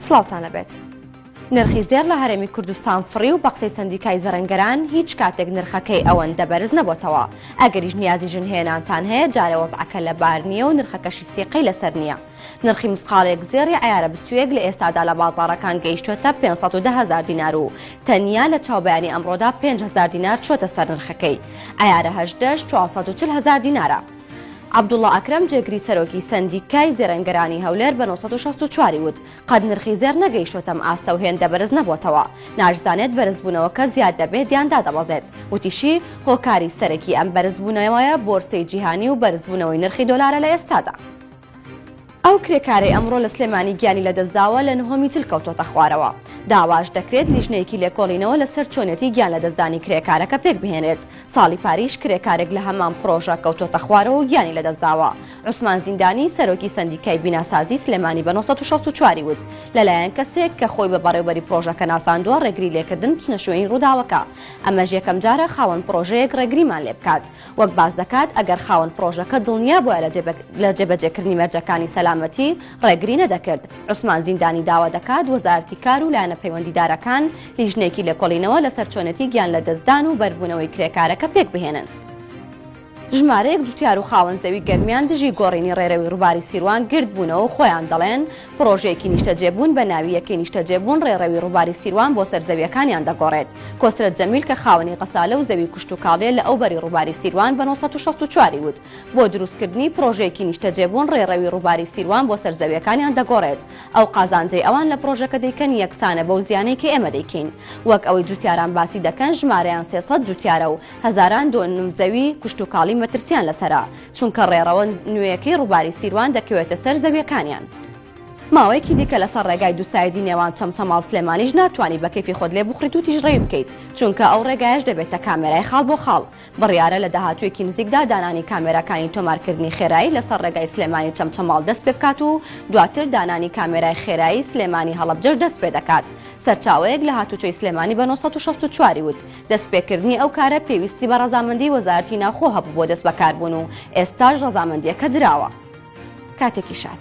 سڵاوتان لەبێت. نرخی زێر لە هەرێمی کوردستان فڕی و بە قسەی سەندیکای زەرەنگەران هیچ کاتێک نرخەکەی ئەوەندە بەرز نەبووتەوە. ئەگەریش نیازی ژنهێنانتان هەیە جارێ وەزعەکە لە بار نییە و نرخەکەشی سیقەی لەسەر نییە. نرخی مسقالێک زێری عیارە 21 لە ئێستادا لە بازاڕەکان گەیشتوێتە 510,000 دینار و تەنیا لە چاوبیانی ئەمڕۆدا 5,000 دینار چۆتە سەر نرخەکەی. عیارە 18 440,000 دینارە. عەبدوڵڵا ئەکرەم جێگری سەرۆکی سەندیکای زێرەنگەرانی هەولێر بە 964 وت قەت نرخی زێر نەگەیشتۆتەم ئاستە و هێندە بەرز نەبووتەوە. ناشزانێت بەرزبوونەوەکە زیاد دەبێت یان دادەبەزێت. وتیشی هۆکاری سەرەکی ئەم بەرزبوونەوەیە بۆرسەی جیهانی و بەرزبوونەوەی نرخی دۆلارە لە ئێستادا. ئەو کرێکارەی ئەمڕۆ لە سلێمانی گیانی لەدەستداوە لە نهۆمی تل کەوتۆتە خوارەوە. داواش دەکرێت لیژنەیەکی لێکۆڵینەوە لەسەر چۆنێتی گیان لە دەستدانی کرێکارەکە پێک بهێنێت. ساڵی پاریش کرێکارێک لە هەمان پرۆژە کەوتۆتە خوارەوە و گیانی لەدەستداوە. عوسمان زیندانی سەرۆکی سەندیکای بیناسازی سلێمانی بە 964 وت لەلایەن کەسێک کە خۆی بە بەڕێوەبەری پرۆژەکە ناساندووە ڕێگری لێکردن بچنە شوێنی ڕووداوەکە. ئەمەش یەکەم جارە خاوەن پرۆژەیەک ڕێگریمان لێ بکات. وەک باس دەکات ئەگەر خاوەن پرۆژەکە دڵنیا بووە لە جێبەجێکردنی مەرجەکانی سەلامەتی ڕێگری نەدەکرد. عوسمان زیندانی داوا دەکات وەزارەتی کار و لایەنە پەیوەندیدارەکان لیژنێکی لێکۆڵینەوە لەسەر چۆنەتی گیان لە دەستدان و بەربوونەوەی کرێکارەکە پێک بهێنن. ژمارەیەک جوتیار و خاوەن زەوی گەرمیان دژی گۆڕینی ڕێرەوی ڕووباری سیروان گرت بوونەوە و خۆیان دەڵێن پرۆژەیەکی نیشتەجێبوون بە ناوی یەکەی نیشتەجێبوون ڕێڕەوی ڕووباری سیروان بۆ سەرزەویەکانیان دەگۆڕێت. کۆسرەت جەمیل کە خاوەنی قەسالە و زەوی کوشت و کاڵێ لە ئەوبەری ڕووباری سیروان بە 964 وت بۆ دروستکردنی پرۆژەیەکی نیشتەجێبوون ڕێڕەوی ڕووباری سیروان بۆ سەرزەویەکانیان دەگۆڕێت. ئەو قازانجەی ئەوان لە پرۆژەکە دەیکەن یەکسانە بەو زیانەی کە ئێمە دەیکەین. وەک ئەوەی جوتیاران باسی دەکەن ژمارەیان 300 جوتیارە و هەزاران دۆنم زەوی کوشت و کاڵی مەترسیان لەسەرە. چونکە ڕێڕەوە نوێیەکەی ڕووباری سیروان دەکەوێتە سەر زەویەکانیان. ماوەیەکی دیکە لەسەر ڕێگای دووسایدی نێوان چەمچەماڵ سلێمانیش ناتوانانی بە کەیفی خۆت لێ بخڕیت و تیژڕێی بکەیت چونکە ئەو ڕێگایش دەبێتە کامێرای خاڵ بۆ خاڵ. بڕیارە لە داهاتوویەکی نزیکدا دانانی کامێرەکانی تۆمارکردنی خێرایی لەسەر ڕێگای سلێمانی چەمچەماڵ دەست پێ بکات و دواتر دانانی کامێرای خێرایی سلێمانی هەڵەبجەش دەست پێ دەکات. سەرچاوەیەک لە هاتوچۆی سلێمانی بە 964 وت دەستپێکردنی ئەو کارە پێویستی بە ڕەزامەندی وەزارەتی ناوخۆ هەبوو بۆ دەست بەکاربوون و ئێستاش ڕەزامەندیەکە دراوە. کاتێکی شات.